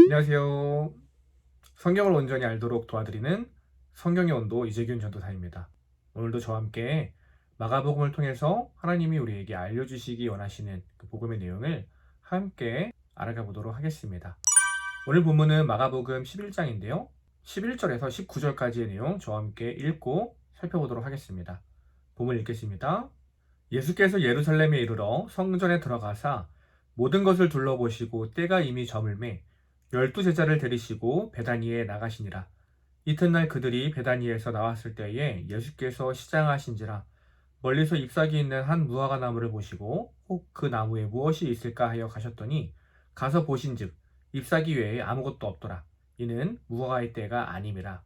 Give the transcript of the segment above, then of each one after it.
안녕하세요. 성경을 온전히 알도록 도와드리는 성경의 온도 이재균 전도사입니다. 오늘도 저와 함께 마가복음을 통해서 하나님이 우리에게 알려주시기 원하시는 그 복음의 내용을 함께 알아가 보도록 하겠습니다. 오늘 본문은 마가복음 11장인데요. 11절에서 19절까지의 내용 저와 함께 읽고 살펴보도록 하겠습니다. 본문 읽겠습니다. 예수께서 예루살렘에 이르러 성전에 들어가사 모든 것을 둘러보시고 때가 이미 저물매 12제자를 데리시고 베다니에 나가시니라. 이튿날 그들이 베다니에서 나왔을 때에 예수께서 시장하신지라 멀리서 잎사귀 있는 한 무화과 나무를 보시고 혹 그 나무에 무엇이 있을까 하여 가셨더니 가서 보신즉 잎사귀 외에 아무것도 없더라. 이는 무화과의 때가 아님이라.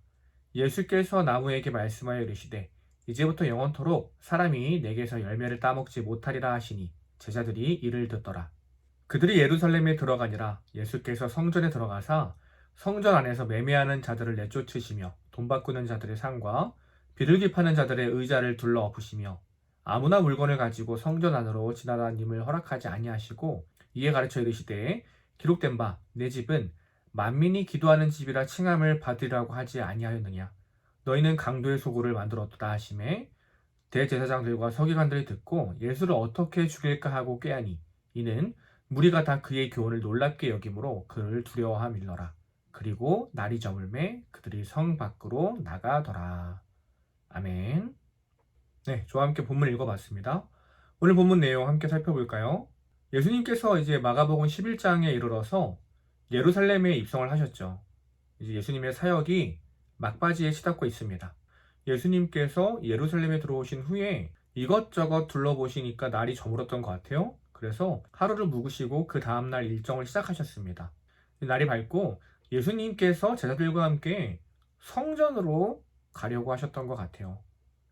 예수께서 나무에게 말씀하여 이르시되 이제부터 영원토록 사람이 내게서 열매를 따먹지 못하리라 하시니 제자들이 이를 듣더라. 그들이 예루살렘에 들어가니라. 예수께서 성전에 들어가사 성전 안에서 매매하는 자들을 내쫓으시며 돈 바꾸는 자들의 상과 비둘기 파는 자들의 의자를 둘러 엎으시며 아무나 물건을 가지고 성전 안으로 지나다님을 허락하지 아니하시고 이에 가르쳐 이르시되 기록된 바 내 집은 만민이 기도하는 집이라 칭함을 받으리라고 하지 아니하였느냐. 너희는 강도의 소굴을 만들었다 하시매 대제사장들과 서기관들이 듣고 예수를 어떻게 죽일까 하고 꾀하니 이는 무리가 다 그의 교훈을 놀랍게 여김으로 그를 두려워함일러라. 그리고 날이 저물매 그들이 성 밖으로 나가더라. 아멘. 네, 저와 함께 본문 읽어봤습니다. 오늘 본문 내용 함께 살펴볼까요? 예수님께서 이제 마가복음 11장에 이르러서 예루살렘에 입성을 하셨죠. 이제 예수님의 사역이 막바지에 치닫고 있습니다. 예수님께서 예루살렘에 들어오신 후에 이것저것 둘러보시니까 날이 저물었던 것 같아요. 그래서 하루를 묵으시고 그 다음날 일정을 시작하셨습니다. 날이 밝고 예수님께서 제자들과 함께 성전으로 가려고 하셨던 것 같아요.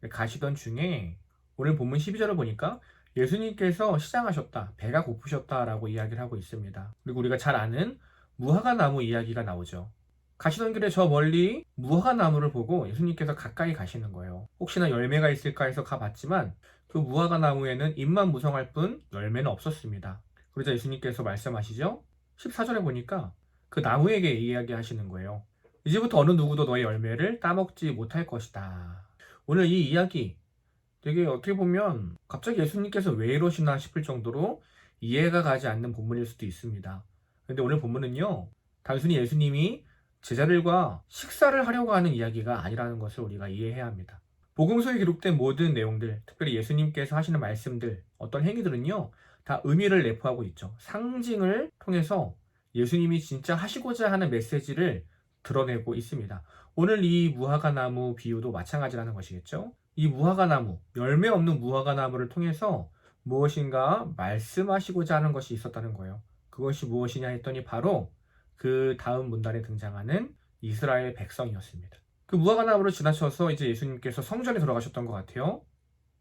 가시던 중에 오늘 본문 12절을 보니까 예수님께서 시장하셨다, 배가 고프셨다라고 이야기를 하고 있습니다. 그리고 우리가 잘 아는 무화과 나무 이야기가 나오죠. 가시던 길에 저 멀리 무화과 나무를 보고 예수님께서 가까이 가시는 거예요. 혹시나 열매가 있을까 해서 가봤지만 그 무화과 나무에는 잎만 무성할 뿐 열매는 없었습니다. 그러자 예수님께서 말씀하시죠. 14절에 보니까 그 나무에게 이야기하시는 거예요. 이제부터 어느 누구도 너의 열매를 따먹지 못할 것이다. 오늘 이 이야기 되게 어떻게 보면 갑자기 예수님께서 왜 이러시나 싶을 정도로 이해가 가지 않는 본문일 수도 있습니다. 근데 오늘 본문은요, 단순히 예수님이 제자들과 식사를 하려고 하는 이야기가 아니라는 것을 우리가 이해해야 합니다. 복음서에 기록된 모든 내용들, 특별히 예수님께서 하시는 말씀들, 어떤 행위들은요, 다 의미를 내포하고 있죠. 상징을 통해서 예수님이 진짜 하시고자 하는 메시지를 드러내고 있습니다. 오늘 이 무화과 나무 비유도 마찬가지라는 것이겠죠. 이 무화과 나무, 열매 없는 무화과 나무를 통해서 무엇인가 말씀하시고자 하는 것이 있었다는 거예요. 그것이 무엇이냐 했더니 바로 그 다음 문단에 등장하는 이스라엘 백성이었습니다. 그 무화과 나무를 지나쳐서 이제 예수님께서 성전에 들어가셨던 것 같아요.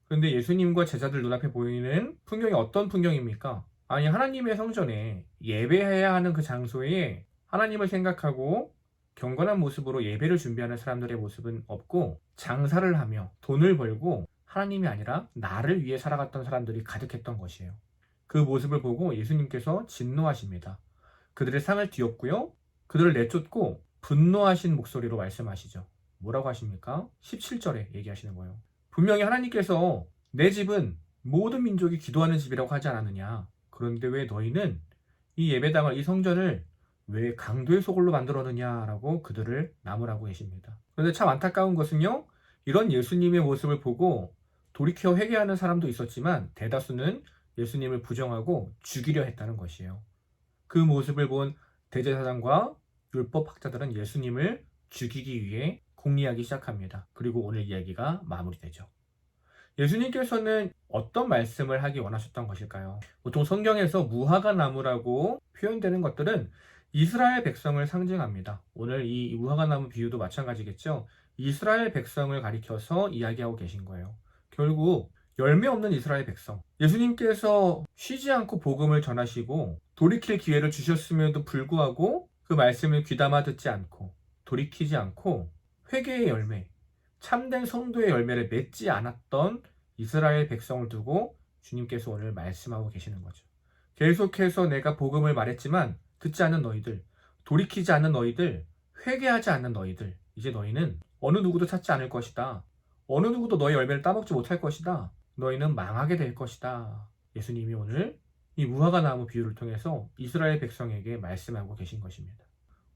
그런데 예수님과 제자들 눈앞에 보이는 풍경이 어떤 풍경입니까? 아니, 하나님의 성전에 예배해야 하는 그 장소에 하나님을 생각하고 경건한 모습으로 예배를 준비하는 사람들의 모습은 없고 장사를 하며 돈을 벌고 하나님이 아니라 나를 위해 살아갔던 사람들이 가득했던 것이에요. 그 모습을 보고 예수님께서 진노하십니다. 그들의 상을 뒤엎고요. 그들을 내쫓고 분노하신 목소리로 말씀하시죠. 뭐라고 하십니까? 17절에 얘기하시는 거예요. 분명히 하나님께서 내 집은 모든 민족이 기도하는 집이라고 하지 않았느냐. 그런데 왜 너희는 이 예배당을, 이 성전을 왜 강도의 소굴로 만들었느냐라고 그들을 나무라고 계십니다. 그런데 참 안타까운 것은요, 이런 예수님의 모습을 보고 돌이켜 회개하는 사람도 있었지만 대다수는 예수님을 부정하고 죽이려 했다는 것이에요. 그 모습을 본 대제사장과 율법학자들은 예수님을 죽이기 위해 공리하기 시작합니다. 그리고 오늘 이야기가 마무리되죠. 예수님께서는 어떤 말씀을 하기 원하셨던 것일까요? 보통 성경에서 무화과 나무라고 표현되는 것들은 이스라엘 백성을 상징합니다. 오늘 이 무화과 나무 비유도 마찬가지겠죠. 이스라엘 백성을 가리켜서 이야기하고 계신 거예요. 결국 열매 없는 이스라엘 백성. 예수님께서 쉬지 않고 복음을 전하시고 돌이킬 기회를 주셨음에도 불구하고 그 말씀을 귀담아 듣지 않고 돌이키지 않고 회개의 열매, 참된 성도의 열매를 맺지 않았던 이스라엘 백성을 두고 주님께서 오늘 말씀하고 계시는 거죠. 계속해서 내가 복음을 말했지만 듣지 않는 너희들, 돌이키지 않는 너희들, 회개하지 않는 너희들, 이제 너희는 어느 누구도 찾지 않을 것이다. 어느 누구도 너의 열매를 따먹지 못할 것이다. 너희는 망하게 될 것이다. 예수님이 오늘 이 무화과 나무 비유를 통해서 이스라엘 백성에게 말씀하고 계신 것입니다.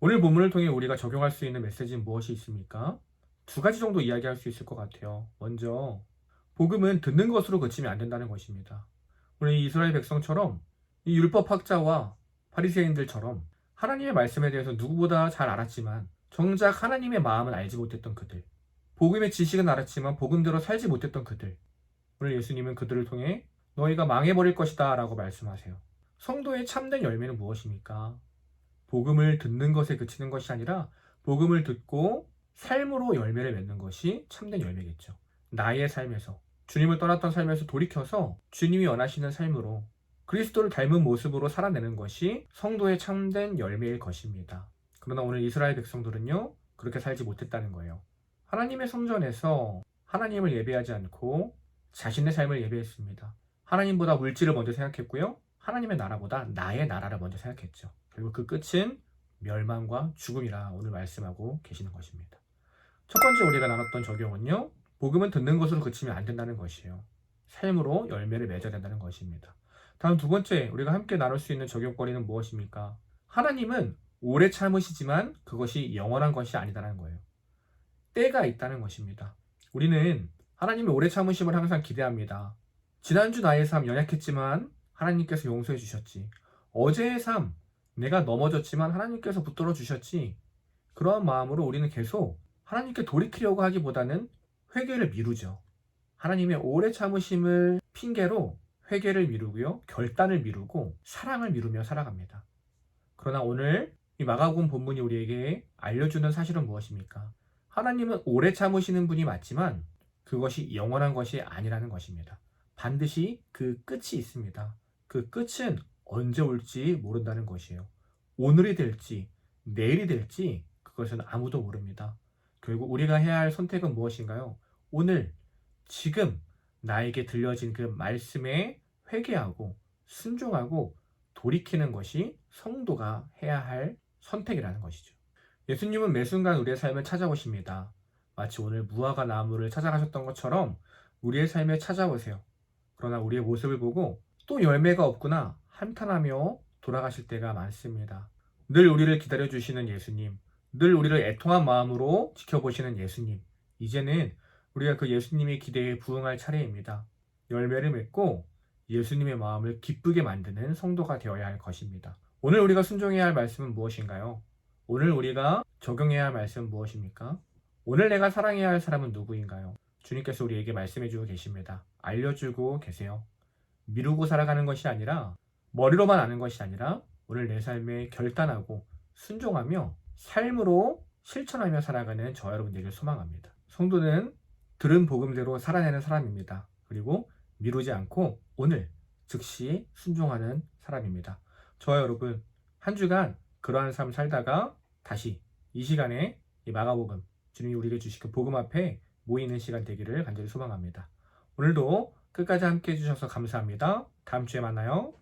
오늘 본문을 통해 우리가 적용할 수 있는 메시지는 무엇이 있습니까? 두 가지 정도 이야기할 수 있을 것 같아요. 먼저 복음은 듣는 것으로 그치면 안 된다는 것입니다. 오늘 이 이스라엘 백성처럼 이 율법학자와 바리새인들처럼 하나님의 말씀에 대해서 누구보다 잘 알았지만 정작 하나님의 마음은 알지 못했던 그들, 복음의 지식은 알았지만 복음대로 살지 못했던 그들, 오늘 예수님은 그들을 통해 너희가 망해버릴 것이다 라고 말씀하세요. 성도의 참된 열매는 무엇입니까? 복음을 듣는 것에 그치는 것이 아니라 복음을 듣고 삶으로 열매를 맺는 것이 참된 열매겠죠. 나의 삶에서, 주님을 떠났던 삶에서 돌이켜서 주님이 원하시는 삶으로 그리스도를 닮은 모습으로 살아내는 것이 성도의 참된 열매일 것입니다. 그러나 오늘 이스라엘 백성들은요, 그렇게 살지 못했다는 거예요. 하나님의 성전에서 하나님을 예배하지 않고 자신의 삶을 예배했습니다. 하나님보다 물질을 먼저 생각했고요, 하나님의 나라보다 나의 나라를 먼저 생각했죠. 그리고 그 끝은 멸망과 죽음이라 오늘 말씀하고 계시는 것입니다. 첫 번째 우리가 나눴던 적용은요, 복음은 듣는 것으로 그치면 안 된다는 것이에요. 삶으로 열매를 맺어야 된다는 것입니다. 다음 두 번째 우리가 함께 나눌 수 있는 적용거리는 무엇입니까? 하나님은 오래 참으시지만 그것이 영원한 것이 아니다라는 거예요. 때가 있다는 것입니다. 우리는 하나님의 오래 참으심을 항상 기대합니다. 지난주 나의 삶 연약했지만 하나님께서 용서해 주셨지. 어제의 삶 내가 넘어졌지만 하나님께서 붙들어 주셨지. 그러한 마음으로 우리는 계속 하나님께 돌이키려고 하기보다는 회개를 미루죠. 하나님의 오래 참으심을 핑계로 회개를 미루고요, 결단을 미루고 사랑을 미루며 살아갑니다. 그러나 오늘 이 마가복음 본문이 우리에게 알려주는 사실은 무엇입니까? 하나님은 오래 참으시는 분이 맞지만 그것이 영원한 것이 아니라는 것입니다. 반드시 그 끝이 있습니다. 그 끝은 언제 올지 모른다는 것이에요. 오늘이 될지 내일이 될지 그것은 아무도 모릅니다. 결국 우리가 해야 할 선택은 무엇인가요? 오늘 지금 나에게 들려진 그 말씀에 회개하고 순종하고 돌이키는 것이 성도가 해야 할 선택이라는 것이죠. 예수님은 매 순간 우리의 삶을 찾아오십니다. 마치 오늘 무화과 나무를 찾아가셨던 것처럼 우리의 삶에 찾아오세요. 그러나 우리의 모습을 보고 또 열매가 없구나 한탄하며 돌아가실 때가 많습니다. 늘 우리를 기다려주시는 예수님, 늘 우리를 애통한 마음으로 지켜보시는 예수님, 이제는 우리가 그 예수님의 기대에 부응할 차례입니다. 열매를 맺고 예수님의 마음을 기쁘게 만드는 성도가 되어야 할 것입니다. 오늘 우리가 순종해야 할 말씀은 무엇인가요? 오늘 우리가 적용해야 할 말씀은 무엇입니까? 오늘 내가 사랑해야 할 사람은 누구인가요? 주님께서 우리에게 말씀해주고 계십니다. 알려주고 계세요. 미루고 살아가는 것이 아니라, 머리로만 아는 것이 아니라 오늘 내 삶에 결단하고 순종하며 삶으로 실천하며 살아가는 저 여러분들을 소망합니다. 성도는 들은 복음대로 살아내는 사람입니다. 그리고 미루지 않고 오늘 즉시 순종하는 사람입니다. 저와 여러분 한 주간 그러한 삶 살다가 다시 이 시간에 이 마가복음, 주님이 우리에게 주신 그 복음 앞에 모이는 시간 되기를 간절히 소망합니다. 오늘도 끝까지 함께 해주셔서 감사합니다. 다음 주에 만나요.